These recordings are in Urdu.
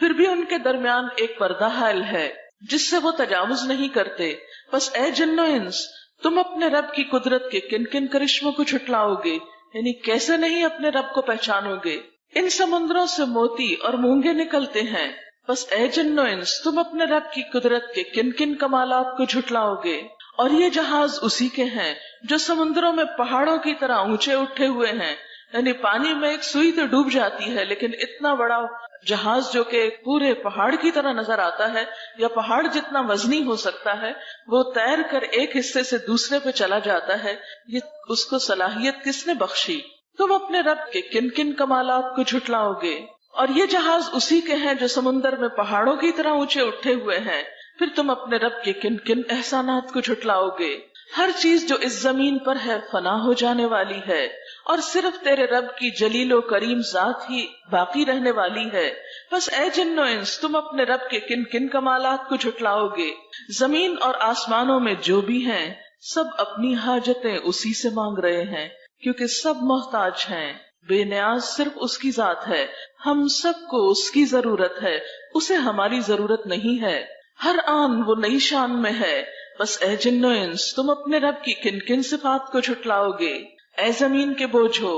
پھر بھی ان کے درمیان ایک پردہ حائل ہے جس سے وہ تجاوز نہیں کرتے. بس اے جن و انس، تم اپنے رب کی قدرت کے کن کن کرشموں کو جھٹلاؤ گے، یعنی کیسے نہیں اپنے رب کو پہچانو گے. ان سمندروں سے موتی اور مونگے نکلتے ہیں. بس اے جن و انس، تم اپنے رب کی قدرت کے کن کن کمالات کو جھٹلاؤ گے. اور یہ جہاز اسی کے ہیں جو سمندروں میں پہاڑوں کی طرح اونچے اٹھے ہوئے ہیں، یعنی پانی میں ایک سوئی تو ڈوب جاتی ہے لیکن اتنا بڑا جہاز جو کہ پورے پہاڑ کی طرح نظر آتا ہے یا پہاڑ جتنا وزنی ہو سکتا ہے، وہ تیر کر ایک حصے سے دوسرے پہ چلا جاتا ہے. یہ اس کو صلاحیت کس نے بخشی؟ تم اپنے رب کے کن کن کمالات کو جھٹلاؤ گے. اور یہ جہاز اسی کے ہیں جو سمندر میں پہاڑوں کی طرح اونچے اٹھے ہوئے ہیں. پھر تم اپنے رب کے کن کن احسانات کو جھٹلاؤ گے. ہر چیز جو اس زمین پر ہے فنا ہو جانے والی ہے، اور صرف تیرے رب کی جلیل و کریم ذات ہی باقی رہنے والی ہے. بس اے جن و انس، تم اپنے رب کے کن کن کمالات کو جھٹلاؤ گے. زمین اور آسمانوں میں جو بھی ہیں سب اپنی حاجتیں اسی سے مانگ رہے ہیں، کیونکہ سب محتاج ہیں. بے نیاز صرف اس کی ذات ہے. ہم سب کو اس کی ضرورت ہے، اسے ہماری ضرورت نہیں ہے. ہر آن وہ نئی شان میں ہے. بس اے جن و انس، تم اپنے رب کی کن کن صفات کو جھٹلاؤ گے. اے زمین کے بوجھو،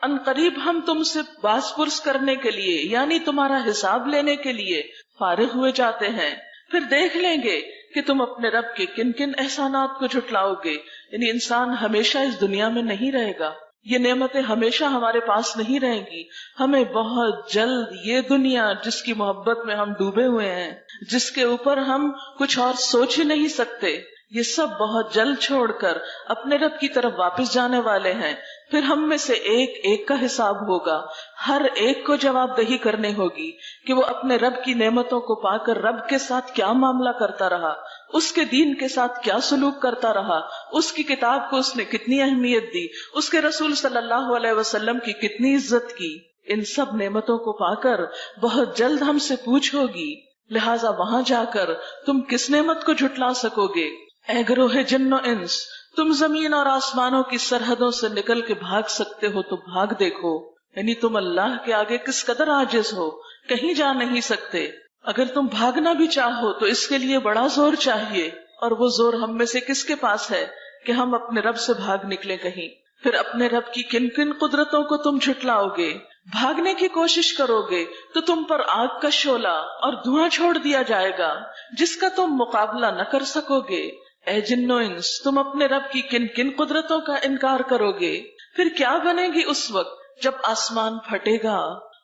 ان قریب ہم تم سے باز پرس کرنے کے لیے یعنی تمہارا حساب لینے کے لیے فارغ ہوئے جاتے ہیں. پھر دیکھ لیں گے کہ تم اپنے رب کے کن کن احسانات کو جھٹلاؤ گے. یعنی انسان ہمیشہ اس دنیا میں نہیں رہے گا، یہ نعمتیں ہمیشہ ہمارے پاس نہیں رہیں گی. ہمیں بہت جلد یہ دنیا جس کی محبت میں ہم ڈوبے ہوئے ہیں، جس کے اوپر ہم کچھ اور سوچ ہی نہیں سکتے، یہ سب بہت جلد چھوڑ کر اپنے رب کی طرف واپس جانے والے ہیں. پھر ہم میں سے ایک ایک کا حساب ہوگا. ہر ایک کو جواب دہی کرنے ہوگی کہ وہ اپنے رب کی نعمتوں کو پا کر رب کے ساتھ کیا معاملہ کرتا رہا، اس کے دین کے ساتھ کیا سلوک کرتا رہا، اس کی کتاب کو اس نے کتنی اہمیت دی، اس کے رسول صلی اللہ علیہ وسلم کی کتنی عزت کی. ان سب نعمتوں کو پا کر بہت جلد ہم سے پوچھ ہوگی. لہٰذا وہاں جا کر تم کس نعمت کو جھٹلا سکو گے؟ اے گروہ جن و انس، تم زمین اور آسمانوں کی سرحدوں سے نکل کے بھاگ سکتے ہو تو بھاگ دیکھو. یعنی تم اللہ کے آگے کس قدر عاجز ہو، کہیں جا نہیں سکتے. اگر تم بھاگنا بھی چاہو تو اس کے لیے بڑا زور چاہیے، اور وہ زور ہم میں سے کس کے پاس ہے کہ ہم اپنے رب سے بھاگ نکلے کہیں. پھر اپنے رب کی کن کن قدرتوں کو تم جھٹلاؤ گے. بھاگنے کی کوشش کرو گے تو تم پر آگ کا شعلہ اور دھواں چھوڑ دیا جائے گا جس کا تم مقابلہ نہ کر سکو گے. اے جن و انس، تم اپنے رب کی کن کن قدرتوں کا انکار کرو گے. پھر کیا بنے گی اس وقت جب آسمان پھٹے گا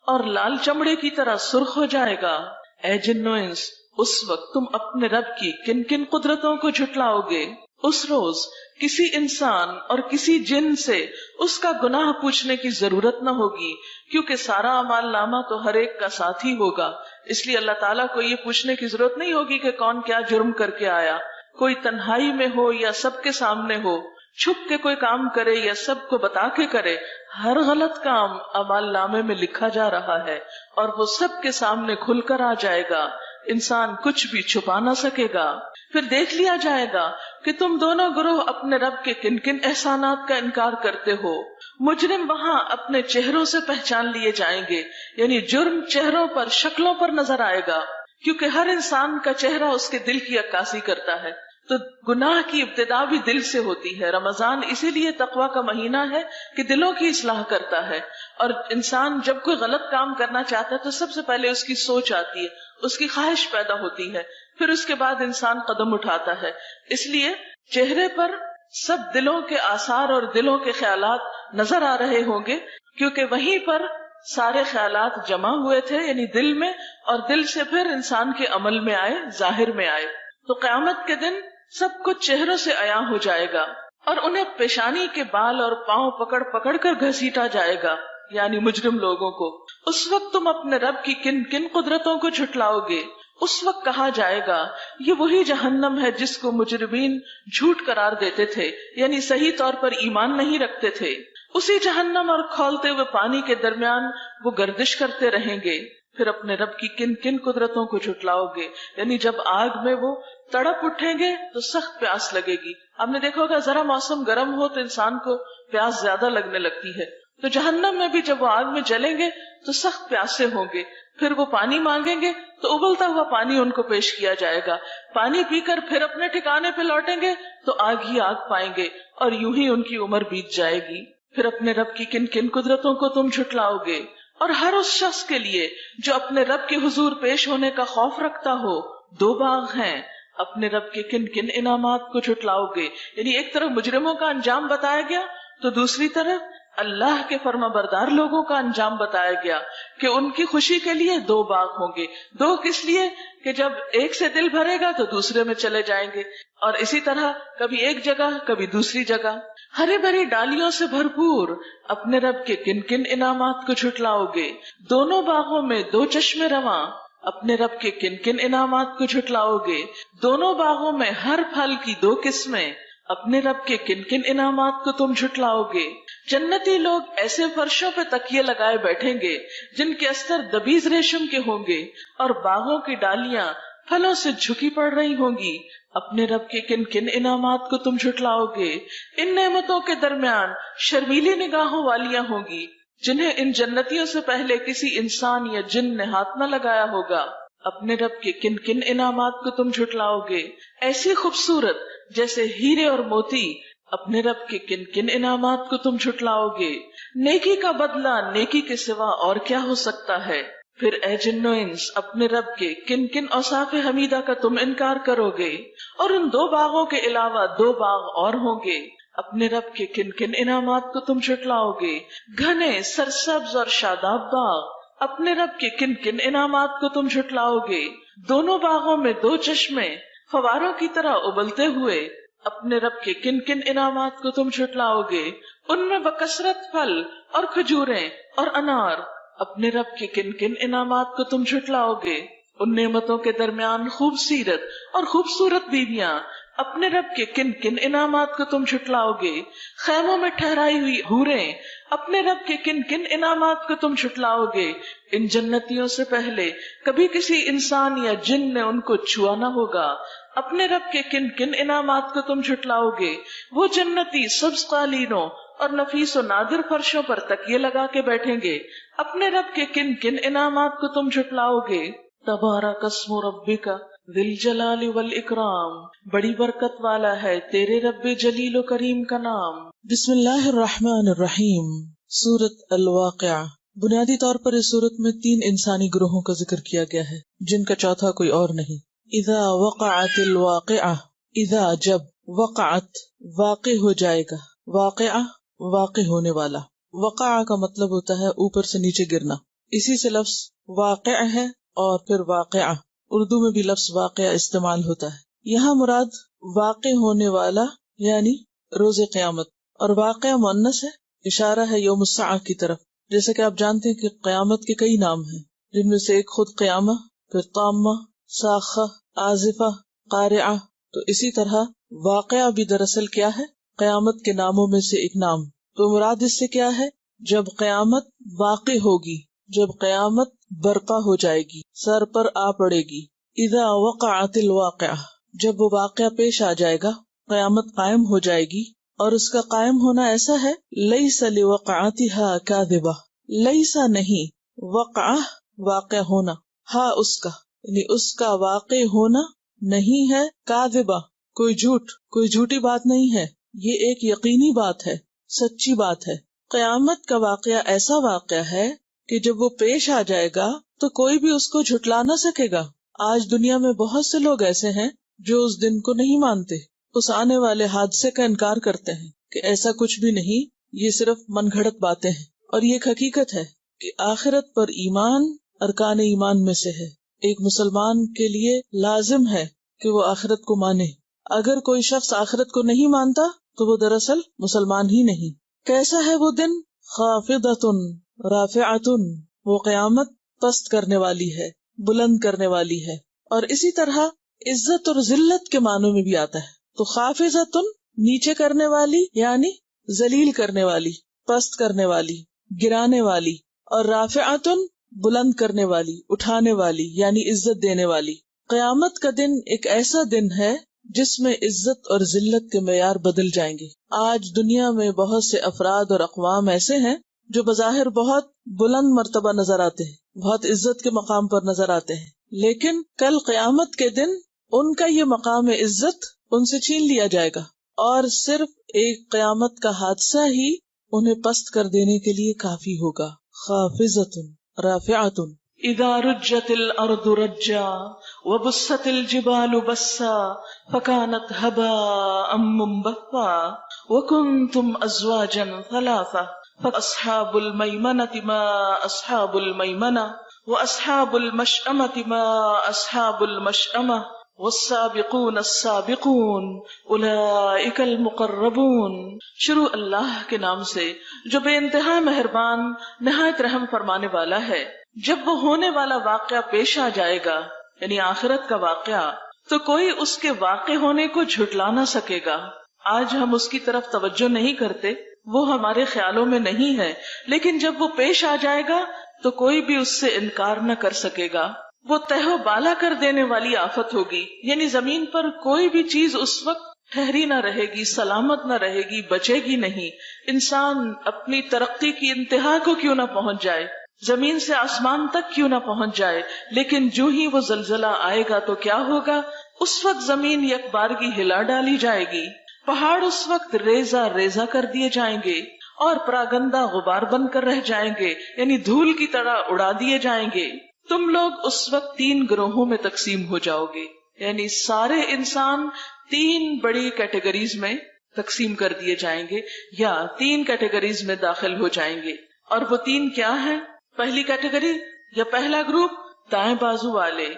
اور لال چمڑے کی طرح سرخ ہو جائے گا. اے جن و انس، اس وقت تم اپنے رب کی کن کن قدرتوں کو جھٹلاؤ گے. اس روز کسی انسان اور کسی جن سے اس کا گناہ پوچھنے کی ضرورت نہ ہوگی، کیونکہ سارا اعمال نامہ تو ہر ایک کا ساتھ ہی ہوگا. اس لیے اللہ تعالیٰ کو یہ پوچھنے کی ضرورت نہیں ہوگی کہ کون کیا جرم کر کے آیا. کوئی تنہائی میں ہو یا سب کے سامنے ہو، چھپ کے کوئی کام کرے یا سب کو بتا کے کرے، ہر غلط کام اعمال نامے میں لکھا جا رہا ہے اور وہ سب کے سامنے کھل کر آ جائے گا. انسان کچھ بھی چھپا نہ سکے گا. پھر دیکھ لیا جائے گا کہ تم دونوں گروہ اپنے رب کے کن کن احسانات کا انکار کرتے ہو. مجرم وہاں اپنے چہروں سے پہچان لیے جائیں گے، یعنی جرم چہروں پر، شکلوں پر نظر آئے گا، کیونکہ ہر انسان کا چہرہ اس کے دل کی عکاسی کرتا ہے. تو گناہ کی ابتدا بھی دل سے ہوتی ہے. رمضان اسی لیے تقویٰ کا مہینہ ہے کہ دلوں کی اصلاح کرتا ہے. اور انسان جب کوئی غلط کام کرنا چاہتا ہے تو سب سے پہلے اس کی سوچ آتی ہے، اس کی خواہش پیدا ہوتی ہے، پھر اس کے بعد انسان قدم اٹھاتا ہے. اس لیے چہرے پر سب دلوں کے آثار اور دلوں کے خیالات نظر آ رہے ہوں گے، کیونکہ وہیں پر سارے خیالات جمع ہوئے تھے، یعنی دل میں، اور دل سے پھر انسان کے عمل میں آئے، ظاہر میں آئے. تو قیامت کے دن سب کچھ چہروں سے عیاں ہو جائے گا اور انہیں پیشانی کے بال اور پاؤں پکڑ پکڑ کر گھسیٹا جائے گا، یعنی مجرم لوگوں کو. اس وقت تم اپنے رب کی کن کن قدرتوں کو جھٹلاؤ گے. اس وقت کہا جائے گا یہ وہی جہنم ہے جس کو مجرمین جھوٹ قرار دیتے تھے، یعنی صحیح طور پر ایمان نہیں رکھتے تھے. اسی جہنم اور کھولتے ہوئے پانی کے درمیان وہ گردش کرتے رہیں گے. پھر اپنے رب کی کن کن قدرتوں کو جھٹلاؤ گے، یعنی جب آگ میں وہ تڑپ اٹھیں گے تو سخت پیاس لگے گی. آپ نے دیکھا ہوگا ذرا موسم گرم ہو تو انسان کو پیاس زیادہ لگنے لگتی ہے. تو جہنم میں بھی جب وہ آگ میں جلیں گے تو سخت پیاسے ہوں گے. پھر وہ پانی مانگیں گے تو ابلتا ہوا پانی ان کو پیش کیا جائے گا. پانی پی کر پھر اپنے ٹھکانے پہ لوٹیں گے تو آگ ہی آگ پائیں گے، اور یوں ہی ان کی عمر بیت جائے گی. پھر اپنے رب کی کن کن قدرتوں کو تم جھٹلاؤ گے. اور ہر اس شخص کے لیے جو اپنے رب کے حضور پیش ہونے کا خوف رکھتا ہو 2 باغ ہیں. اپنے رب کے کن کن انعامات کو جھٹلاؤ گے. یعنی ایک طرف مجرموں کا انجام بتایا گیا تو دوسری طرف اللہ کے فرما بردار لوگوں کا انجام بتایا گیا کہ ان کی خوشی کے لیے 2 باغ ہوں گے. 2 کس لیے؟ کہ جب ایک سے دل بھرے گا تو دوسرے میں چلے جائیں گے، اور اسی طرح کبھی ایک جگہ کبھی دوسری جگہ. ہری بھری ڈالیوں سے بھرپور اپنے رب کے کن کن انعامات کو جھٹلاؤ گے. دونوں باغوں میں 2 چشمے رواں اپنے رب کے کن کن انعامات کو جھٹلاؤ گے. دونوں باغوں میں ہر پھل کی 2 قسمیں اپنے رب کے کن کن انعامات کو تم جھٹلاؤ گے. جنتی لوگ ایسے فرشوں پہ تکیے لگائے بیٹھیں گے جن کے استر دبیز ریشم کے ہوں گے، اور باغوں کی ڈالیاں پھلوں سے جھکی پڑ رہی ہوں گی. اپنے رب کے کن کن انعامات کو تم جھٹلاؤ گے. ان نعمتوں کے درمیان شرمیلی نگاہوں والیاں ہوں گی جنہیں ان جنتیوں سے پہلے کسی انسان یا جن نے ہاتھ نہ لگایا ہوگا. اپنے رب کے کن کن انعامات کو تم جھٹلاؤ گے. ایسی خوبصورت جیسے ہیرے اور موتی اپنے رب کے کن کن انعامات کو تم جھٹلاؤ گے. نیکی کا بدلہ نیکی کے سوا اور کیا ہو سکتا ہے. پھر اے جن و انس اپنے رب کے کن کن اوصاف حمیدہ کا تم انکار کرو گے. اور ان 2 باغوں کے علاوہ 2 باغ اور ہوں گے. اپنے رب کے کن کن انعامات کو تم جھٹلاؤ گے. گھنے سرسبز اور شاداب باغ اپنے رب کے کن کن انعامات کو تم جھٹلاؤ گے. دونوں باغوں میں 2 چشمے فواروں کی طرح ابلتے ہوئے اپنے رب کے کن کن انعامات کو تم جھٹلاؤ گے. ان میں بکثرت پھل اور کھجوریں اور انار اپنے رب کے کن کن انعامات کو تم جھٹلاؤ گے. ان نعمتوں کے درمیان خوبصورت اور خوبصورت بیویاں اپنے رب کے کن کن انعامات کو تم جھٹلاؤ گے. خیموں میں ٹھہرائی ہوئی حوریں اپنے رب کے کن کن انعامات کو تم جھٹلاؤ گے. ان جنتیوں سے پہلے کبھی کسی انسان یا جن نے ان کو چھوا نہ ہوگا. اپنے رب کے کن کن انعامات کو تم جھٹلاؤ گے. وہ جنتی سبز قالینوں اور نفیس و نادر فرشوں پر تکیے لگا کے بیٹھیں گے. اپنے رب کے کن کن انعامات کو تم جھٹلاؤ گے. تبارک اسم ربک ذی الجلال والاکرام، بڑی برکت والا ہے تیرے رب جلیل و کریم کا نام. بسم اللہ الرحمن الرحیم. سورۃ الواقعہ. بنیادی طور پر اس سورت میں 3 انسانی گروہوں کا ذکر کیا گیا ہے جن کا چوتھا کوئی اور نہیں. اذا وقعت الواقعہ، اذا جب، وقعت واقع ہو جائے گا. واقعہ واقع ہونے والا. وقع کا مطلب ہوتا ہے اوپر سے نیچے گرنا، اسی سے لفظ واقع ہے. اور پھر واقعہ، اردو میں بھی لفظ واقعہ استعمال ہوتا ہے. یہاں مراد واقع ہونے والا یعنی روز قیامت، اور واقعہ مؤنث ہے، اشارہ ہے یوم الساعہ کی طرف. جیسے کہ آپ جانتے ہیں کہ قیامت کے کئی نام ہیں جن میں سے ایک خود قیامہ، پھر طامہ، ساخہ، آزفہ، قارعہ. تو اسی طرح واقعہ بھی دراصل کیا ہے؟ قیامت کے ناموں میں سے ایک نام. تو مراد اس سے کیا ہے؟ جب قیامت واقع ہوگی، جب قیامت برپا ہو جائے گی، سر پر آ پڑے گی. اذا وقعت الواقعہ، جب وہ واقعہ پیش آ جائے گا، قیامت قائم ہو جائے گی. اور اس کا قائم ہونا ایسا ہے، لیس لوقعتها کاذبہ، لیسا نہیں، وقعہ واقع ہونا، ہاں اس کا یعنی اس کا واقع ہونا نہیں ہے، کاذبہ کوئی جھوٹ، کوئی جھوٹی بات نہیں ہے، یہ ایک یقینی بات ہے، سچی بات ہے. قیامت کا واقعہ ایسا واقعہ ہے کہ جب وہ پیش آ جائے گا تو کوئی بھی اس کو جھٹلا نہ سکے گا. آج دنیا میں بہت سے لوگ ایسے ہیں جو اس دن کو نہیں مانتے، اس آنے والے حادثے کا انکار کرتے ہیں کہ ایسا کچھ بھی نہیں، یہ صرف من گھڑت باتیں ہیں. اور یہ ایک حقیقت ہے کہ آخرت پر ایمان ارکان ایمان میں سے ہے. ایک مسلمان کے لیے لازم ہے کہ وہ آخرت کو مانے. اگر کوئی شخص آخرت کو نہیں مانتا تو وہ دراصل مسلمان ہی نہیں. کیسا ہے وہ دن؟ خافضۃ رافعۃ، وہ قیامت پست کرنے والی ہے، بلند کرنے والی ہے. اور اسی طرح عزت اور ذلت کے معنوں میں بھی آتا ہے. تو خافضۃ نیچے کرنے والی یعنی ذلیل کرنے والی، پست کرنے والی، گرانے والی. اور رافعۃ بلند کرنے والی، اٹھانے والی یعنی عزت دینے والی. قیامت کا دن ایک ایسا دن ہے جس میں عزت اور ذلت کے معیار بدل جائیں گے. آج دنیا میں بہت سے افراد اور اقوام ایسے ہیں جو بظاہر بہت بلند مرتبہ نظر آتے ہیں، بہت عزت کے مقام پر نظر آتے ہیں، لیکن کل قیامت کے دن ان کا یہ مقام عزت ان سے چھین لیا جائے گا، اور صرف ایک قیامت کا حادثہ ہی انہیں پست کر دینے کے لیے کافی ہوگا. خافضۃ رافعۃ اذا رجت الارض رجا وبست الجبال بسا فكانت هباء منبثا وكنتم ازواجا ثلاثا فاصحاب الميمنة ما اصحاب الميمنة واصحاب المشأمة ما اصحاب المشأمة والسابقون السابقون اولئک المقربون. شروع اللہ کے نام سے جو بے انتہا مہربان نہایت رحم فرمانے والا ہے. جب وہ ہونے والا واقعہ پیش آ جائے گا، یعنی آخرت کا واقعہ، تو کوئی اس کے واقع ہونے کو جھٹلا نہ سکے گا. آج ہم اس کی طرف توجہ نہیں کرتے، وہ ہمارے خیالوں میں نہیں ہے، لیکن جب وہ پیش آ جائے گا تو کوئی بھی اس سے انکار نہ کر سکے گا. وہ تہ و بالا کر دینے والی آفت ہوگی، یعنی زمین پر کوئی بھی چیز اس وقت ٹھہری نہ رہے گی، سلامت نہ رہے گی، بچے گی نہیں. انسان اپنی ترقی کی انتہا کو کیوں نہ پہنچ جائے، زمین سے آسمان تک کیوں نہ پہنچ جائے، لیکن جو ہی وہ زلزلہ آئے گا تو کیا ہوگا؟ اس وقت زمین یک بارگی ہلا ڈالی جائے گی، پہاڑ اس وقت ریزہ ریزہ کر دیے جائیں گے، اور پراگندہ غبار بن کر رہ جائیں گے، یعنی دھول کی طرح اڑا دیے جائیں گے. تم لوگ اس وقت 3 گروہوں میں تقسیم ہو جاؤ گے، یعنی سارے انسان 3 بڑی کیٹیگریز میں تقسیم کر دیے جائیں گے، یا 3 کیٹیگریز میں داخل ہو جائیں گے. اور وہ 3 کیا ہیں؟ پہلی کیٹیگری یا پہلا گروپ دائیں بازو والے.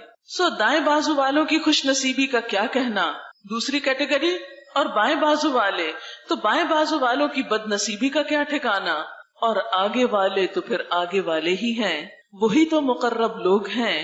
دائیں بازو والوں کی خوش نصیبی کا کیا کہنا. دوسری کیٹیگری اور بائیں بازو والے، تو بائیں بازو والوں کی بد نصیبی کا کیا ٹھکانا. اور آگے والے تو پھر آگے والے ہی ہیں، وہی تو مقرب لوگ ہیں،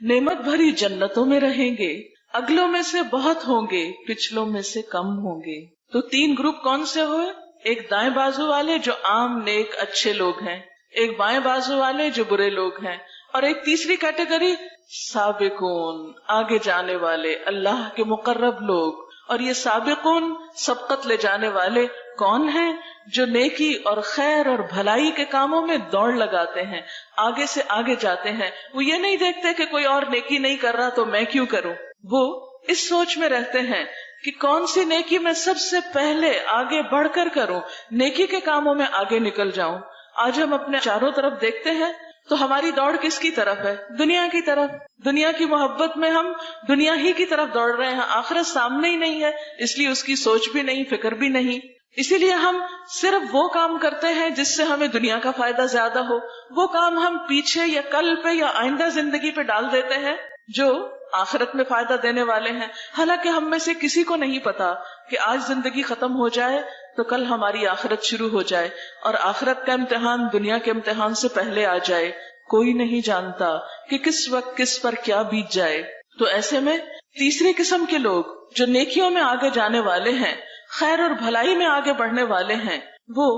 نعمت بھری جنتوں میں رہیں گے. اگلوں میں سے بہت ہوں گے، پچھلوں میں سے کم ہوں گے. تو 3 گروپ کون سے ہوئے؟ ایک دائیں بازو والے جو عام نیک اچھے لوگ ہیں، ایک بائیں بازو والے جو برے لوگ ہیں، اور ایک تیسری کیٹیگری سابقون، آگے جانے والے، اللہ کے مقرب لوگ. اور یہ سابقون، سبقت لے جانے والے کون ہیں؟ جو نیکی اور خیر اور بھلائی کے کاموں میں دوڑ لگاتے ہیں، آگے سے آگے جاتے ہیں. وہ یہ نہیں دیکھتے کہ کوئی اور نیکی نہیں کر رہا تو میں کیوں کروں. وہ اس سوچ میں رہتے ہیں کہ کون سی نیکی میں سب سے پہلے آگے بڑھ کر کروں، نیکی کے کاموں میں آگے نکل جاؤں. آج ہم اپنے چاروں طرف دیکھتے ہیں تو ہماری دوڑ کس کی طرف ہے؟ دنیا کی طرف. دنیا کی محبت میں ہم دنیا ہی کی طرف دوڑ رہے ہیں. آخرت سامنے ہی نہیں ہے، اس لیے اس کی سوچ بھی نہیں، فکر بھی نہیں. اسی لیے ہم صرف وہ کام کرتے ہیں جس سے ہمیں دنیا کا فائدہ زیادہ ہو. وہ کام ہم پیچھے یا کل پہ یا آئندہ زندگی پہ ڈال دیتے ہیں جو آخرت میں فائدہ دینے والے ہیں. حالانکہ ہم میں سے کسی کو نہیں پتا کہ آج زندگی ختم ہو جائے تو کل ہماری آخرت شروع ہو جائے، اور آخرت کا امتحان دنیا کے امتحان سے پہلے آ جائے. کوئی نہیں جانتا کہ کس وقت کس پر کیا بیت جائے. تو ایسے میں تیسری قسم کے لوگ جو نیکیوں میں آگے جانے والے ہیں، خیر اور بھلائی میں آگے بڑھنے والے ہیں، وہ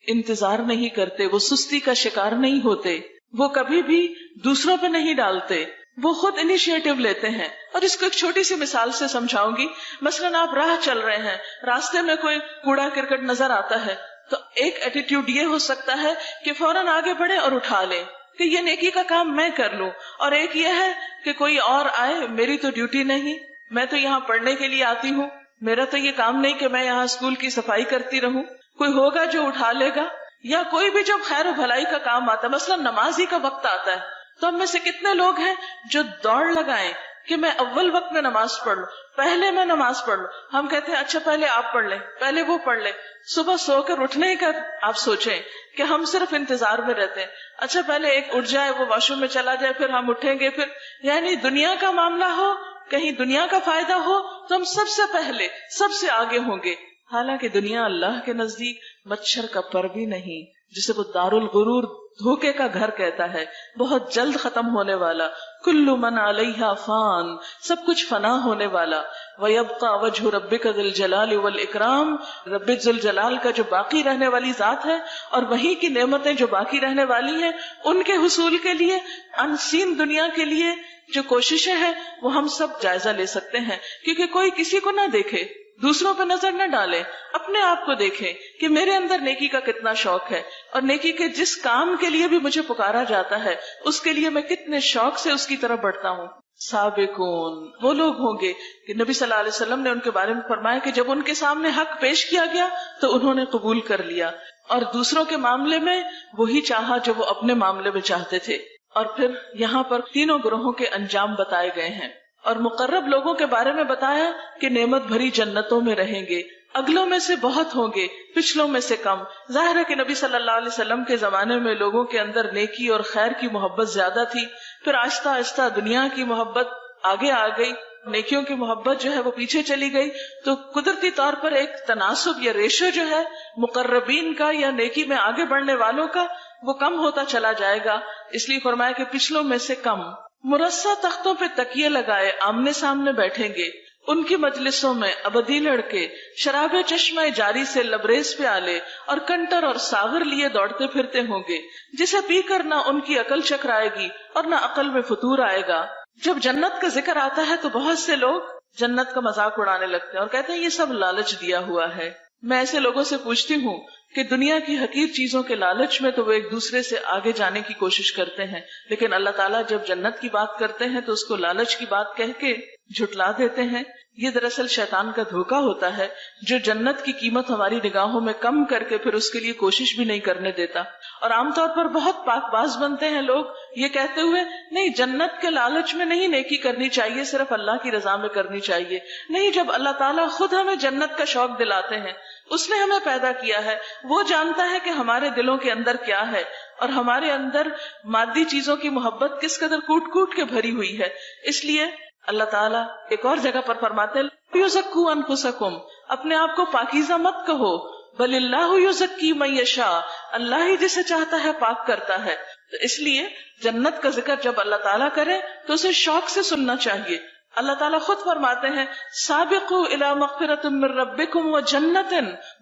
انتظار نہیں کرتے، وہ سستی کا شکار نہیں ہوتے، وہ کبھی بھی دوسروں پہ نہیں ڈالتے، وہ خود انیشیٹو لیتے ہیں. اور اس کو ایک چھوٹی سی مثال سے سمجھاؤں گی. مثلاً آپ راہ چل رہے ہیں، راستے میں کوئی کوڑا کرکٹ نظر آتا ہے، تو ایک ایٹیٹیوڈ یہ ہو سکتا ہے کہ فوراً آگے بڑھے اور اٹھا لیں کہ یہ نیکی کا کام میں کر لوں. اور ایک یہ ہے کہ کوئی اور آئے، میری تو ڈیوٹی نہیں، میں تو یہاں پڑھنے کے لیے آتی ہوں، میرا تو یہ کام نہیں کہ میں یہاں اسکول کی صفائی کرتی رہوں. کوئی ہوگا جو اٹھا لے گا. یا کوئی بھی جب خیر و بھلائی کا کام آتا ہے، مثلا نماز ہی کا وقت آتا ہے، تو ہم میں سے کتنے لوگ ہیں جو دوڑ لگائیں کہ میں اول وقت میں نماز پڑھ لوں، پہلے میں نماز پڑھ لوں. ہم کہتے ہیں اچھا پہلے آپ پڑھ لیں، پہلے وہ پڑھ لیں. صبح سو کر اٹھنے کا آپ سوچیں کہ ہم صرف انتظار میں رہتے ہیں، اچھا پہلے ایک اٹھ جائے، وہ واش روم میں چلا جائے، پھر ہم اٹھیں گے. پھر یعنی دنیا کا معاملہ ہو، کہیں دنیا کا فائدہ ہو تو ہم سب سے پہلے سب سے آگے ہوں گے. حالانکہ دنیا اللہ کے نزدیک مچھر کا پر بھی نہیں، جسے وہ دار الغرور، دھوکے کا گھر کہتا ہے، بہت جلد ختم ہونے والا. کل من علیہا فان، سب کچھ فنا ہونے والا. وَيَبْقَى وَجْهُ رَبِّكَ ذِي الْجَلَالِ وَالْإِكْرَامِ، رب ذوالجلال کا جو باقی رہنے والی ذات ہے، اور وہی کی نعمتیں جو باقی رہنے والی ہیں، ان کے حصول کے لیے، انسین دنیا کے لیے جو کوششیں ہیں وہ ہم سب جائزہ لے سکتے ہیں. کیونکہ کوئی کسی کو نہ دیکھے، دوسروں پہ نظر نہ ڈالیں، اپنے آپ کو دیکھیں کہ میرے اندر نیکی کا کتنا شوق ہے، اور نیکی کے جس کام کے لیے بھی مجھے پکارا جاتا ہے اس کے لیے میں کتنے شوق سے اس کی طرف بڑھتا ہوں۔ سابقون وہ لوگ ہوں گے کہ نبی صلی اللہ علیہ وسلم نے ان کے بارے میں فرمایا کہ جب ان کے سامنے حق پیش کیا گیا تو انہوں نے قبول کر لیا، اور دوسروں کے معاملے میں وہی چاہا جو وہ اپنے معاملے میں چاہتے تھے۔ اور پھر یہاں پر تینوں گروہوں کے انجام بتائے گئے ہیں، اور مقرب لوگوں کے بارے میں بتایا کہ نعمت بھری جنتوں میں رہیں گے، اگلوں میں سے بہت ہوں گے، پچھلوں میں سے کم۔ ظاہر ہے کہ نبی صلی اللہ علیہ وسلم کے زمانے میں لوگوں کے اندر نیکی اور خیر کی محبت زیادہ تھی، پھر آہستہ آہستہ دنیا کی محبت آگے آ گئی، نیکیوں کی محبت جو ہے وہ پیچھے چلی گئی، تو قدرتی طور پر ایک تناسب یا ریشو جو ہے مقربین کا یا نیکی میں آگے بڑھنے والوں کا وہ کم ہوتا چلا جائے گا۔ اس لیے فرمایا کہ پچھلوں میں سے کم۔ مرصع تختوں پہ تکیے لگائے آمنے سامنے بیٹھیں گے، ان کی مجلسوں میں ابدی لڑکے شراب چشمہ جاری سے لبریز پیالے اور کنٹر اور ساغر لیے دوڑتے پھرتے ہوں گے، جسے پی کر نہ ان کی عقل چکرائے گی اور نہ عقل میں فطور آئے گا۔ جب جنت کا ذکر آتا ہے تو بہت سے لوگ جنت کا مذاق اڑانے لگتے ہیں اور کہتے ہیں یہ سب لالچ دیا ہوا ہے۔ میں ایسے لوگوں سے پوچھتی ہوں کہ دنیا کی حقیر چیزوں کے لالچ میں تو وہ ایک دوسرے سے آگے جانے کی کوشش کرتے ہیں، لیکن اللہ تعالیٰ جب جنت کی بات کرتے ہیں تو اس کو لالچ کی بات کہہ کے جھٹلا دیتے ہیں۔ یہ دراصل شیطان کا دھوکہ ہوتا ہے جو جنت کی قیمت ہماری نگاہوں میں کم کر کے پھر اس کے لیے کوشش بھی نہیں کرنے دیتا۔ اور عام طور پر بہت پاک باز بنتے ہیں لوگ یہ کہتے ہوئے، نہیں جنت کے لالچ میں نہیں نیکی کرنی چاہیے، صرف اللہ کی رضا میں کرنی چاہیے۔ نہیں، جب اللہ تعالیٰ خود ہمیں جنت کا شوق دلاتے ہیں، اس نے ہمیں پیدا کیا ہے، وہ جانتا ہے کہ ہمارے دلوں کے اندر کیا ہے، اور ہمارے اندر مادی چیزوں کی محبت کس قدر کوٹ کوٹ کے بھری ہوئی ہے۔ اس لیے اللہ تعالیٰ ایک اور جگہ پر فرماتے ہیں، یزکوا انفسکم، اپنے آپ کو پاکیزہ مت کہو، بل اللہ یزکی من یشاء، اللہ ہی جسے چاہتا ہے پاک کرتا ہے۔ تو اس لیے جنت کا ذکر جب اللہ تعالیٰ کرے تو اسے شوق سے سننا چاہیے۔ اللہ تعالیٰ خود فرماتے ہیں، سابقوا الی مغفرۃ من ربکم وجنۃ،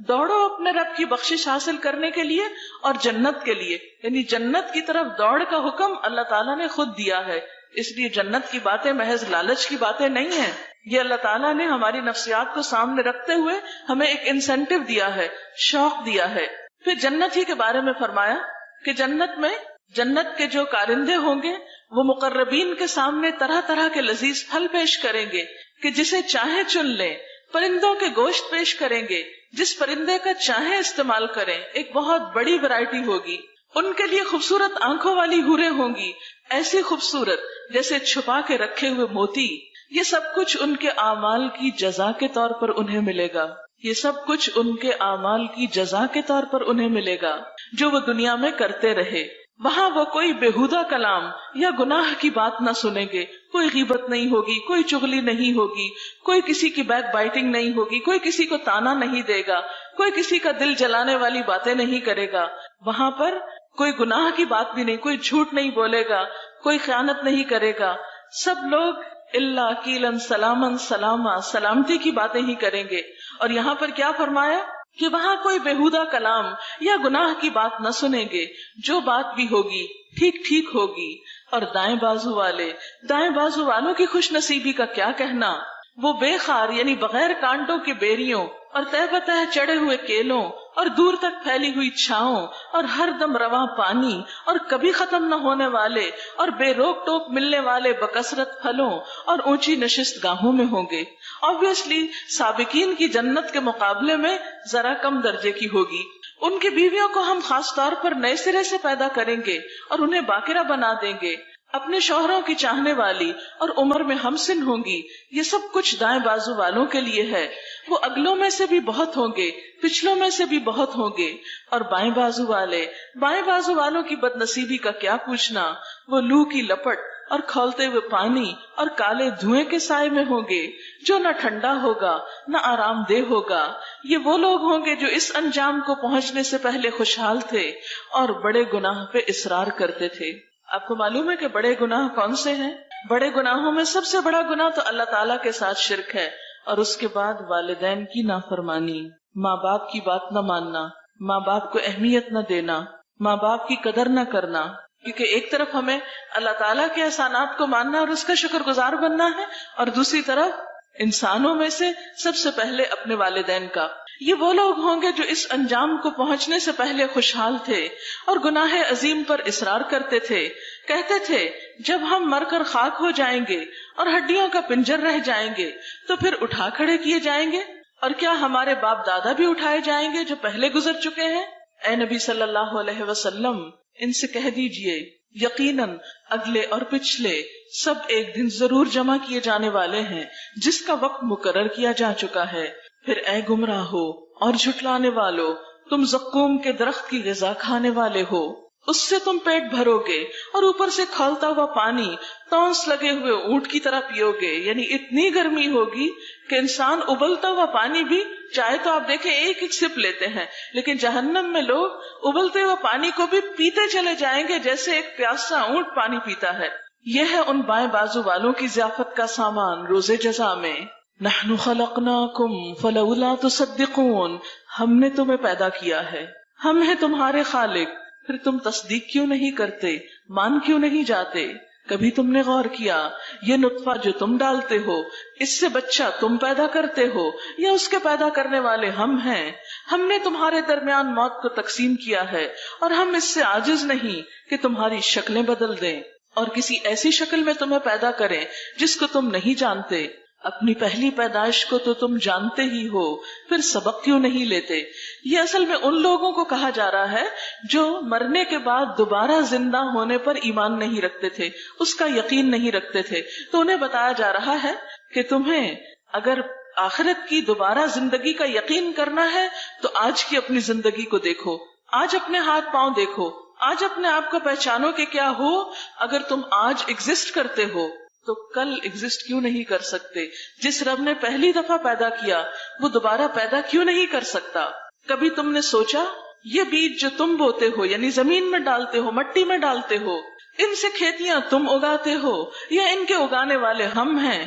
دوڑو اپنے رب کی بخشش حاصل کرنے کے لیے اور جنت کے لیے، یعنی جنت کی طرف دوڑ کا حکم اللہ تعالیٰ نے خود دیا ہے۔ اس لیے جنت کی باتیں محض لالچ کی باتیں نہیں ہیں، یہ اللہ تعالیٰ نے ہماری نفسیات کو سامنے رکھتے ہوئے ہمیں ایک انسینٹیو دیا ہے، شوق دیا ہے۔ پھر جنت ہی کے بارے میں فرمایا کہ جنت میں جنت کے جو کارندے ہوں گے وہ مقربین کے سامنے طرح طرح کے لذیذ پھل پیش کریں گے کہ جسے چاہیں چن لیں، پرندوں کے گوشت پیش کریں گے، جس پرندے کا چاہیں استعمال کریں، ایک بہت بڑی ویرائٹی ہوگی۔ ان کے لیے خوبصورت آنکھوں والی حوریں ہوں گی، ایسی خوبصورت جیسے چھپا کے رکھے ہوئے موتی۔ یہ سب کچھ ان کے اعمال کی جزا کے طور پر انہیں ملے گا، یہ سب کچھ ان کے اعمال کی جزا کے طور پر انہیں ملے گا جو وہ دنیا میں کرتے رہے۔ وہاں وہ کوئی بےہودہ کلام یا گناہ کی بات نہ سنیں گے، کوئی غیبت نہیں ہوگی، کوئی چغلی نہیں ہوگی، کوئی کسی کی بیک بائٹنگ نہیں ہوگی، کوئی کسی کو تانا نہیں دے گا، کوئی کسی کا دل جلانے والی باتیں نہیں کرے گا۔ وہاں پر کوئی گناہ کی بات بھی نہیں، کوئی جھوٹ نہیں بولے گا، کوئی خیانت نہیں کرے گا۔ سب لوگ اللہ قیلن سلامن سلاما، سلامتی کی باتیں ہی کریں گے۔ اور یہاں پر کیا فرمایا کہ وہاں کوئی بےہودہ کلام یا گناہ کی بات نہ سنیں گے، جو بات بھی ہوگی ٹھیک ٹھیک ہوگی۔ اور دائیں بازو والوں کی خوش نصیبی کا کیا کہنا، وہ بے خار یعنی بغیر کانٹوں کے بیریوں اور تہ بتہ چڑھے ہوئے کیلوں اور دور تک پھیلی ہوئی چھاؤں اور ہر دم رواں پانی اور کبھی ختم نہ ہونے والے اور بے روک ٹوک ملنے والے بکثرت پھلوں اور اونچی نشست گاہوں میں ہوں گے۔ آبویسلی سابقین کی جنت کے مقابلے میں ذرا کم درجے کی ہوگی۔ ان کی بیویوں کو ہم خاص طور پر نئے سرے سے پیدا کریں گے اور انہیں باقرہ بنا دیں گے، اپنے شوہروں کی چاہنے والی اور عمر میں ہمسن ہوں گی۔ یہ سب کچھ دائیں بازو والوں کے لیے ہے، وہ اگلوں میں سے بھی بہت ہوں گے، پچھلوں میں سے بھی بہت ہوں گے۔ اور بائیں بازو والوں کی بد نصیبی کا کیا پوچھنا، وہ لو کی لپٹ اور کھولتے ہوئے پانی اور کالے دھوئیں کے سائے میں ہوں گے، جو نہ ٹھنڈا ہوگا نہ آرام دہ ہوگا۔ یہ وہ لوگ ہوں گے جو اس انجام کو پہنچنے سے پہلے خوشحال تھے اور بڑے گناہ پہ اصرار کرتے تھے۔ آپ کو معلوم ہے کہ بڑے گناہ کون سے ہیں؟ بڑے گناہوں میں سب سے بڑا گناہ تو اللہ تعالیٰ کے ساتھ شرک ہے، اور اس کے بعد والدین کی نافرمانی، ماں باپ کی بات نہ ماننا، ماں باپ کو اہمیت نہ دینا، ماں باپ کی قدر نہ کرنا۔ کیونکہ ایک طرف ہمیں اللہ تعالیٰ کے احسانات کو ماننا اور اس کا شکر گزار بننا ہے، اور دوسری طرف انسانوں میں سے سب سے پہلے اپنے والدین کا. یہ وہ لوگ ہوں گے جو اس انجام کو پہنچنے سے پہلے خوشحال تھے اور گناہ عظیم پر اصرار کرتے تھے. کہتے تھے جب ہم مر کر خاک ہو جائیں گے اور ہڈیوں کا پنجر رہ جائیں گے تو پھر اٹھا کھڑے کیے جائیں گے، اور کیا ہمارے باپ دادا بھی اٹھائے جائیں گے جو پہلے گزر چکے ہیں؟ اے نبی صلی اللہ علیہ وسلم، ان سے کہہ دیجئے یقیناً اگلے اور پچھلے سب ایک دن ضرور جمع کیے جانے والے ہیں جس کا وقت مقرر کیا جا چکا ہے. پھر اے گمراہو اور جھٹلانے والو، تم زقوم کے درخت کی غذا کھانے والے ہو، اس سے تم پیٹ بھرو گے اور اوپر سے کھولتا ہوا پانی تونس لگے ہوئے اونٹ کی طرح پیو گے. یعنی اتنی گرمی ہوگی کہ انسان ابلتا ہوا پانی بھی چاہے تو آپ دیکھیں ایک ایک سپ لیتے ہیں، لیکن جہنم میں لوگ ابلتے ہوئے پانی کو بھی پیتے چلے جائیں گے جیسے ایک پیاسا اونٹ پانی پیتا ہے. یہ ہے ان بائیں بازو والوں کی ضیافت کا سامان روز جزا میں. نحن خلقناکم فلولا تصدقون، ہم نے تمہیں پیدا کیا ہے، ہم ہیں تمہارے خالق، پھر تم تصدیق کیوں نہیں کرتے، مان کیوں نہیں جاتے؟ کبھی تم نے غور کیا یہ نطفہ جو تم ڈالتے ہو، اس سے بچہ تم پیدا کرتے ہو یا اس کے پیدا کرنے والے ہم ہیں؟ ہم نے تمہارے درمیان موت کو تقسیم کیا ہے اور ہم اس سے عاجز نہیں کہ تمہاری شکلیں بدل دیں اور کسی ایسی شکل میں تمہیں پیدا کریں جس کو تم نہیں جانتے. اپنی پہلی پیدائش کو تو تم جانتے ہی ہو، پھر سبق کیوں نہیں لیتے؟ یہ اصل میں ان لوگوں کو کہا جا رہا ہے جو مرنے کے بعد دوبارہ زندہ ہونے پر ایمان نہیں رکھتے تھے، اس کا یقین نہیں رکھتے تھے. تو انہیں بتایا جا رہا ہے کہ تمہیں اگر آخرت کی دوبارہ زندگی کا یقین کرنا ہے تو آج کی اپنی زندگی کو دیکھو، آج اپنے ہاتھ پاؤں دیکھو، آج اپنے آپ کو پہچانو کہ کیا ہو. اگر تم آج ایگزسٹ کرتے ہو تو کل ایگزسٹ کیوں نہیں کر سکتے؟ جس رب نے پہلی دفعہ پیدا کیا وہ دوبارہ پیدا کیوں نہیں کر سکتا؟ کبھی تم نے سوچا یہ بیج جو تم بوتے ہو یعنی زمین میں ڈالتے ہو، مٹی میں ڈالتے ہو، ان سے کھیتیاں تم اگاتے ہو یا ان کے اگانے والے ہم ہیں؟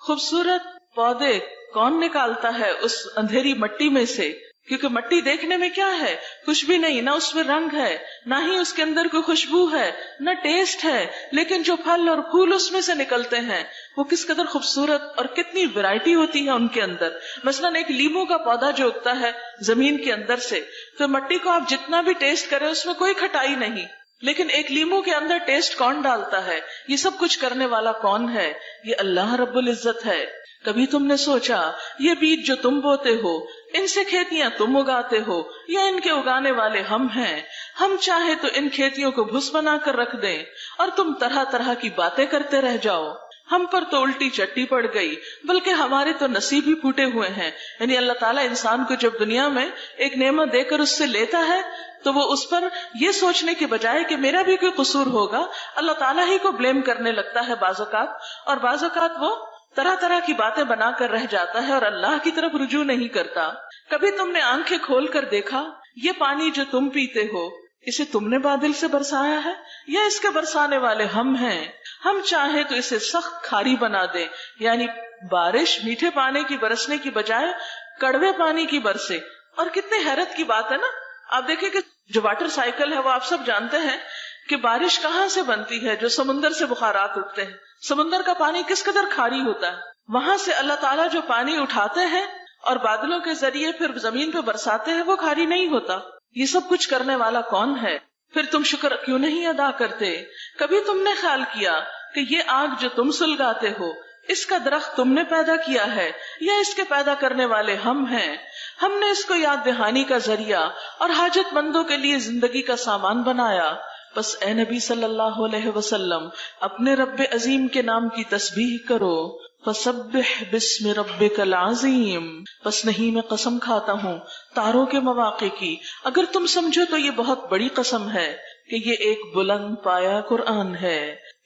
خوبصورت پودے کون نکالتا ہے اس اندھیری مٹی میں سے؟ کیونکہ مٹی دیکھنے میں کیا ہے؟ کچھ بھی نہیں، نہ اس میں رنگ ہے، نہ ہی اس کے اندر کوئی خوشبو ہے، نہ ٹیسٹ ہے، لیکن جو پھل اور پھول اس میں سے نکلتے ہیں وہ کس قدر خوبصورت اور کتنی ویرائٹی ہوتی ہے ان کے اندر. مثلاً ایک لیموں کا پودا جو اگتا ہے زمین کے اندر سے، تو مٹی کو آپ جتنا بھی ٹیسٹ کریں اس میں کوئی کھٹائی نہیں، لیکن ایک لیموں کے اندر ٹیسٹ کون ڈالتا ہے؟ یہ سب کچھ کرنے والا کون ہے؟ یہ اللہ رب العزت ہے. کبھی تم نے سوچا یہ بیج جو تم بوتے ہو، ان سے کھیتیاں تم اگاتے ہو یا ان کے اگانے والے ہم ہیں؟ ہم چاہے تو ان کھیتیوں کو بھس بنا کر رکھ دیں اور تم طرح طرح کی باتیں کرتے رہ جاؤ. ہم پر تو الٹی چٹی پڑ گئی، بلکہ ہمارے تو نصیب ہی پھوٹے ہوئے ہیں. یعنی اللہ تعالیٰ انسان کو جب دنیا میں ایک نعمت دے کر اس سے لیتا ہے تو وہ اس پر یہ سوچنے کے بجائے کہ میرا بھی کوئی قصور ہوگا، اللہ تعالیٰ ہی کو بلیم کرنے لگتا ہے بعض اوقات، اور بعض اوقات وہ طرح طرح کی باتیں بنا کر رہ جاتا ہے اور اللہ کی طرف رجوع نہیں کرتا. کبھی تم نے آنکھیں کھول کر دیکھا یہ پانی جو تم پیتے ہو اسے تم نے بادل سے برسایا ہے یا اس کے برسانے والے ہم ہیں؟ ہم چاہیں تو اسے سخت کھاری بنا دیں، یعنی بارش میٹھے پانی کی برسنے کی بجائے کڑوے پانی کی برسے. اور کتنے حیرت کی بات ہے نا، آپ دیکھیں کہ جو واٹر سائیکل ہے وہ آپ سب جانتے ہیں کہ بارش کہاں سے بنتی ہے؟ جو سمندر سے بخارات اٹھتے ہیں. سمندر کا پانی کس قدر کھاری ہوتا ہے، وہاں سے اللہ تعالیٰ جو پانی اٹھاتے ہیں اور بادلوں کے ذریعے پھر زمین پہ برساتے ہیں وہ کھاری نہیں ہوتا. یہ سب کچھ کرنے والا کون ہے؟ پھر تم شکر کیوں نہیں ادا کرتے؟ کبھی تم نے خیال کیا کہ یہ آگ جو تم سلگاتے ہو اس کا درخت تم نے پیدا کیا ہے یا اس کے پیدا کرنے والے ہم ہیں؟ ہم نے اس کو یاد دہانی کا ذریعہ اور حاجت مندوں کے لیے زندگی کا سامان بنایا. بس اے نبی صلی اللہ علیہ وسلم اپنے رب عظیم کے نام کی تسبیح کرو. فسبح باسم ربک العظیم. بس نہیں، میں قسم کھاتا ہوں تاروں کے مواقع کی، اگر تم سمجھو تو یہ بہت بڑی قسم ہے کہ یہ ایک بلند پایا قرآن ہے.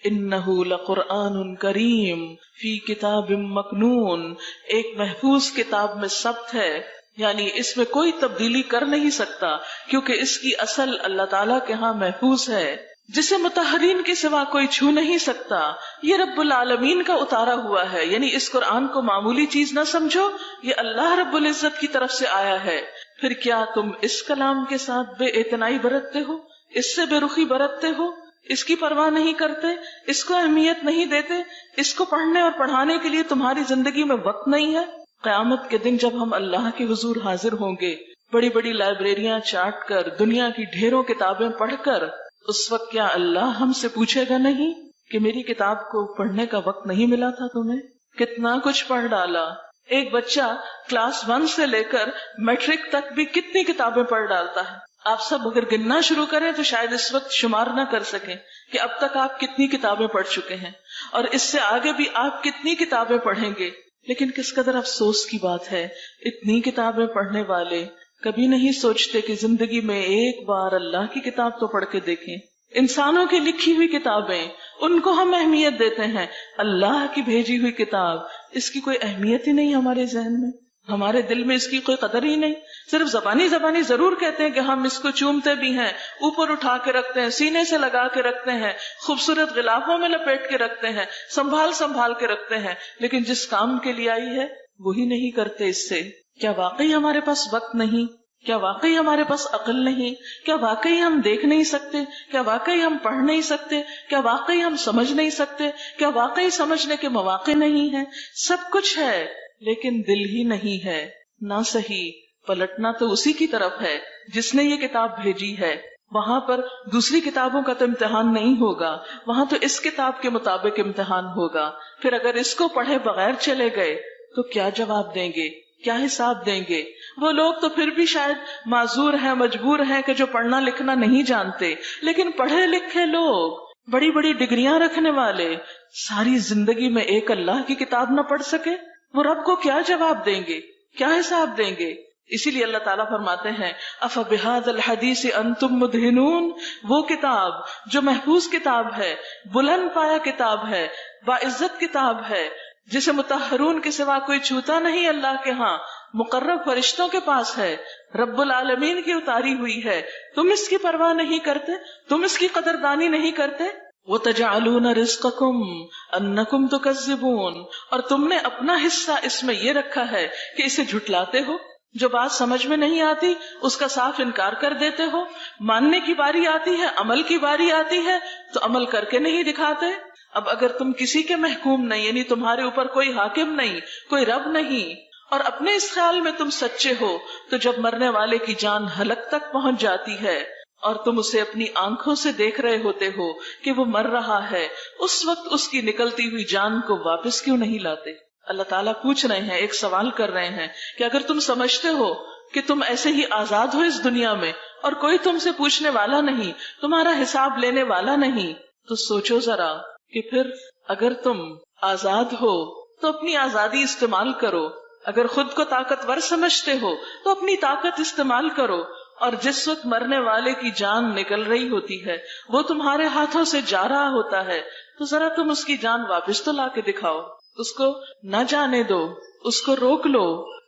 انہ لقرآن کریم فی کتاب مکنون، ایک محفوظ کتاب میں ثبت ہے، یعنی اس میں کوئی تبدیلی کر نہیں سکتا کیونکہ اس کی اصل اللہ تعالیٰ کے ہاں محفوظ ہے، جسے مطہرین کے سوا کوئی چھو نہیں سکتا. یہ رب العالمین کا اتارا ہوا ہے، یعنی اس قرآن کو معمولی چیز نہ سمجھو، یہ اللہ رب العزت کی طرف سے آیا ہے. پھر کیا تم اس کلام کے ساتھ بے اعتنائی برتتے ہو، اس سے بے رخی برتتے ہو؟ اس کی پرواہ نہیں کرتے، اس کو اہمیت نہیں دیتے، اس کو پڑھنے اور پڑھانے کے لیے تمہاری زندگی میں وقت نہیں ہے؟ قیامت کے دن جب ہم اللہ کے حضور حاضر ہوں گے، بڑی بڑی لائبریریاں چاٹ کر، دنیا کی ڈھیروں کتابیں پڑھ کر، اس وقت کیا اللہ ہم سے پوچھے گا نہیں کہ میری کتاب کو پڑھنے کا وقت نہیں ملا تھا تمہیں؟ کتنا کچھ پڑھ ڈالا۔ ایک بچہ کلاس 1 سے لے کر میٹرک تک بھی کتنی کتابیں پڑھ ڈالتا ہے۔ آپ سب اگر گننا شروع کریں تو شاید اس وقت شمار نہ کر سکیں کہ اب تک آپ کتنی کتابیں پڑھ چکے ہیں، اور اس سے آگے بھی آپ کتنی کتابیں پڑھیں گے۔ لیکن کس قدر افسوس کی بات ہے، اتنی کتابیں پڑھنے والے کبھی نہیں سوچتے کہ زندگی میں ایک بار اللہ کی کتاب تو پڑھ کے دیکھیں۔ انسانوں کی لکھی ہوئی کتابیں، ان کو ہم اہمیت دیتے ہیں، اللہ کی بھیجی ہوئی کتاب، اس کی کوئی اہمیت ہی نہیں ہمارے ذہن میں، ہمارے دل میں اس کی کوئی قدر ہی نہیں۔ صرف زبانی ضرور کہتے ہیں کہ ہم اس کو چومتے بھی ہیں، اوپر اٹھا کے رکھتے ہیں، سینے سے لگا کے رکھتے ہیں، خوبصورت غلافوں میں لپیٹ کے رکھتے ہیں، سنبھال کے رکھتے ہیں، لیکن جس کام کے لیے آئی ہے وہی نہیں کرتے اس سے۔ کیا واقعی ہمارے پاس وقت نہیں؟ کیا واقعی ہمارے پاس عقل نہیں؟ کیا واقعی ہم دیکھ نہیں سکتے؟ کیا واقعی ہم پڑھ نہیں سکتے؟ کیا واقعی ہم سمجھ نہیں سکتے؟ کیا واقعی سمجھنے کے مواقع نہیں ہیں؟ سب کچھ ہے لیکن دل ہی نہیں ہے۔ نہ صحیح، پلٹنا تو اسی کی طرف ہے جس نے یہ کتاب بھیجی ہے۔ وہاں پر دوسری کتابوں کا تو امتحان نہیں ہوگا، وہاں تو اس کتاب کے مطابق امتحان ہوگا۔ پھر اگر اس کو پڑھے بغیر چلے گئے تو کیا جواب دیں گے، کیا حساب دیں گے؟ وہ لوگ تو پھر بھی شاید معذور ہیں، مجبور ہیں کہ جو پڑھنا لکھنا نہیں جانتے، لیکن پڑھے لکھے لوگ، بڑی بڑی ڈگریاں رکھنے والے، ساری زندگی میں ایک اللہ کی کتاب نہ پڑھ سکے، وہ رب کو کیا جواب دیں گے، کیا حساب دیں گے؟ اسی لیے اللہ تعالیٰ فرماتے ہیں أَفَبِهَذَا الْحَدِيثِ أَنْتُمْ مُدْهِنُونَ، وہ کتاب جو محفوظ کتاب ہے، بلند پایا کتاب ہے، باعزت کتاب ہے، جسے مطہرون کے سوا کوئی چھوتا نہیں اللہ کے ہاں، مقرب فرشتوں کے پاس ہے، رب العالمین کی اتاری ہوئی ہے، تم اس کی پرواہ نہیں کرتے، تم اس کی قدردانی نہیں کرتے۔ وَتَجْعَلُونَ رِزْقَكُمْ أَنَّكُمْ تُكَذِّبُونَ، اور تم نے اپنا حصہ اس میں یہ رکھا ہے کہ اسے جھٹلاتے ہو، جو بات سمجھ میں نہیں آتی اس کا صاف انکار کر دیتے ہو، ماننے کی باری آتی ہے، عمل کی باری آتی ہے تو عمل کر کے نہیں دکھاتے۔ اب اگر تم کسی کے محکوم نہیں، یعنی تمہارے اوپر کوئی حاکم نہیں، کوئی رب نہیں، اور اپنے اس خیال میں تم سچے ہو، تو جب مرنے والے کی جان حلق تک پہنچ جاتی ہے اور تم اسے اپنی آنکھوں سے دیکھ رہے ہوتے ہو کہ وہ مر رہا ہے، اس وقت اس کی نکلتی ہوئی جان کو واپس کیوں نہیں لاتے؟ اللہ تعالیٰ پوچھ رہے ہیں، ایک سوال کر رہے ہیں کہ اگر تم سمجھتے ہو کہ تم ایسے ہی آزاد ہو اس دنیا میں اور کوئی تم سے پوچھنے والا نہیں، تمہارا حساب لینے والا نہیں، تو سوچو ذرا کہ پھر اگر تم آزاد ہو تو اپنی آزادی استعمال کرو، اگر خود کو طاقتور سمجھتے ہو تو اپنی طاقت استعمال کرو، اور جس وقت مرنے والے کی جان نکل رہی ہوتی ہے، وہ تمہارے ہاتھوں سے جا رہا ہوتا ہے، تو ذرا تم اس کی جان واپس تو لا کے دکھاؤ، اس کو نہ جانے دو، اس کو روک لو۔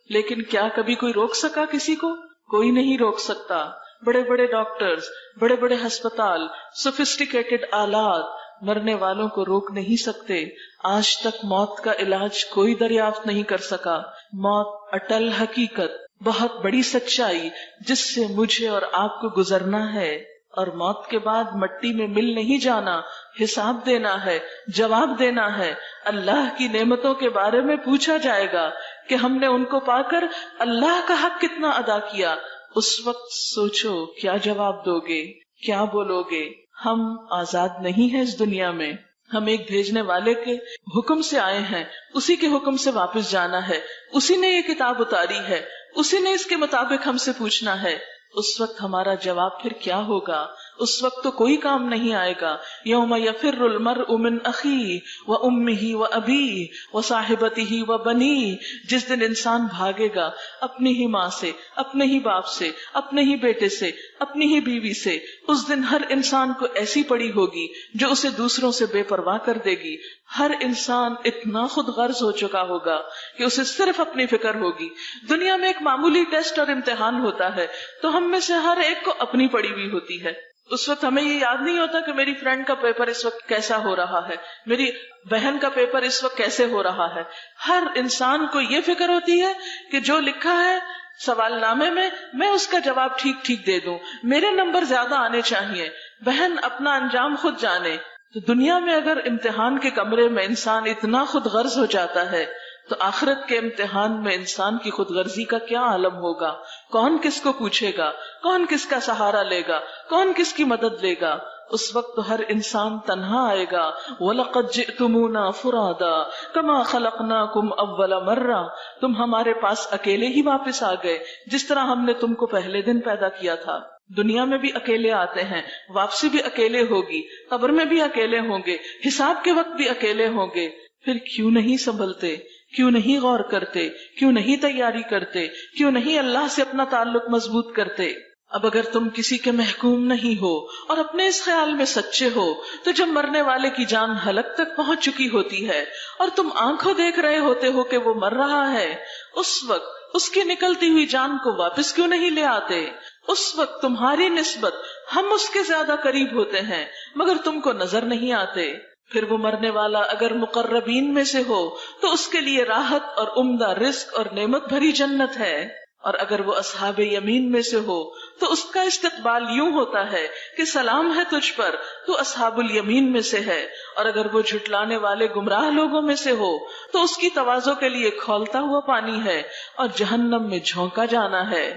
لیکن کیا کبھی کوئی روک سکا کسی کو؟ کوئی نہیں روک سکتا۔ بڑے بڑے ڈاکٹرز، بڑے بڑے ہسپتال، سوفسٹیکیٹڈ آلات مرنے والوں کو روک نہیں سکتے۔ آج تک موت کا علاج کوئی دریافت نہیں کر سکا۔ موت اٹل حقیقت، بہت بڑی سچائی جس سے مجھے اور آپ کو گزرنا ہے، اور موت کے بعد مٹی میں مل نہیں جانا، حساب دینا ہے، جواب دینا ہے۔ اللہ کی نعمتوں کے بارے میں پوچھا جائے گا کہ ہم نے ان کو پا کر اللہ کا حق کتنا ادا کیا۔ اس وقت سوچو کیا جواب دو گے، کیا بولو گے؟ ہم آزاد نہیں ہیں اس دنیا میں، ہم ایک بھیجنے والے کے حکم سے آئے ہیں، اسی کے حکم سے واپس جانا ہے، اسی نے یہ کتاب اتاری ہے، اسی نے اس کے مطابق ہم سے پوچھنا ہے۔ اس وقت ہمارا جواب پھر کیا ہوگا؟ اس وقت تو کوئی کام نہیں آئے گا۔ یوم یفر المرء من اخیہ وامہ وابیہ وصاحبتہ وبنیہ، جس دن انسان بھاگے گا اپنی ہی ماں سے، اپنے ہی باپ سے، اپنے ہی بیٹے سے، اپنی ہی بیوی سے۔ اس دن ہر انسان کو ایسی پڑی ہوگی جو اسے دوسروں سے بے پرواہ کر دے گی۔ ہر انسان اتنا خود غرض ہو چکا ہوگا کہ اسے صرف اپنی فکر ہوگی۔ دنیا میں ایک معمولی ٹیسٹ اور امتحان ہوتا ہے تو ہم میں سے ہر ایک کو اپنی پڑی ہوئی ہوتی ہے۔ اس وقت ہمیں یہ یاد نہیں ہوتا کہ میری فرینڈ کا پیپر اس وقت کیسا ہو رہا ہے، میری بہن کا پیپر اس وقت کیسے ہو رہا ہے۔ ہر انسان کو یہ فکر ہوتی ہے کہ جو لکھا ہے سوال نامے میں اس کا جواب ٹھیک ٹھیک دے دوں، میرے نمبر زیادہ آنے چاہیے۔ بہن اپنا انجام خود جانے. تو دنیا میں اگر امتحان کے کمرے میں انسان اتنا خود غرض ہو جاتا ہے تو آخرت کے امتحان میں انسان کی خود غرضی کا کیا عالم ہوگا؟ کون کس کو پوچھے گا؟ کون کس کا سہارا لے گا؟ کون کس کی مدد لے گا؟ اس وقت تو ہر انسان تنہا آئے گا. وَلَقَدْ جِئْتُمُونَا فُرَادًا كَمَا خَلَقْنَاكُمْ أَوَّلَ مَرَّةٍ تم ہمارے پاس اکیلے ہی واپس آ گئے جس طرح ہم نے تم کو پہلے دن پیدا کیا تھا. دنیا میں بھی اکیلے آتے ہیں، واپسی بھی اکیلے ہوگی، قبر میں بھی اکیلے ہوں گے، حساب کے وقت بھی اکیلے ہوں گے. پھر کیوں نہیں سنبھلتے؟ کیوں نہیں غور کرتے؟ کیوں نہیں تیاری کرتے؟ کیوں نہیں اللہ سے اپنا تعلق مضبوط کرتے؟ اب اگر تم کسی کے محکوم نہیں ہو اور اپنے اس خیال میں سچے ہو تو جب مرنے والے کی جان حلق تک پہنچ چکی ہوتی ہے اور تم آنکھوں دیکھ رہے ہوتے ہو کہ وہ مر رہا ہے، اس وقت اس کی نکلتی ہوئی جان کو واپس کیوں نہیں لے آتے؟ اس وقت تمہاری نسبت ہم اس کے زیادہ قریب ہوتے ہیں مگر تم کو نظر نہیں آتے. پھر وہ مرنے والا اگر مقربین میں سے ہو تو اس کے لیے راحت اور عمدہ رزق اور نعمت بھری جنت ہے، اور اگر وہ اصحاب یمین میں سے ہو تو اس کا استقبال یوں ہوتا ہے کہ سلام ہے تجھ پر، تو اصحاب الیمین میں سے ہے. اور اگر وہ جھٹلانے والے گمراہ لوگوں میں سے ہو تو اس کی تواضع کے لیے کھولتا ہوا پانی ہے اور جہنم میں جھونکا جانا ہے.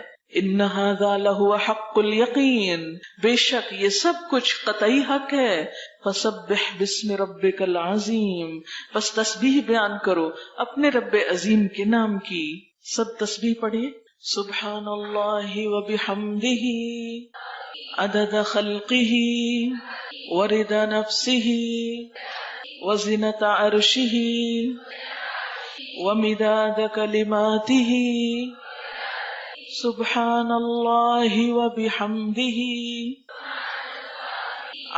ان ھذا لہو حق الیقین بے شک یہ سب کچھ قطعی حق ہے. فسبح باسم ربک العظیم بس تسبیح بیان کرو اپنے رب عظیم کے نام کی. سب تسبیح پڑھیے. سبحان اللہ وبحمدہ عدد خلقہ ورضا نفسہ وزنة عرشہ ومداد کلماتہ. سبحان اللہ وبحمدہ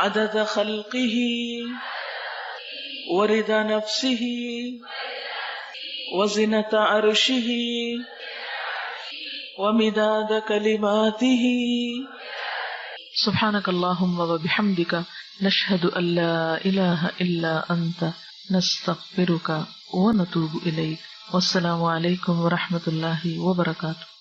عدد خلقہ ورضا نفسہ وزنة عرشہ ومداد کلماتہ. سبحانک اللہم وبحمدک نشہد ان لا الہ الا انت نستغفرک ونتوب الیک. والسلام علیکم ورحمۃ اللہ وبرکاتہ.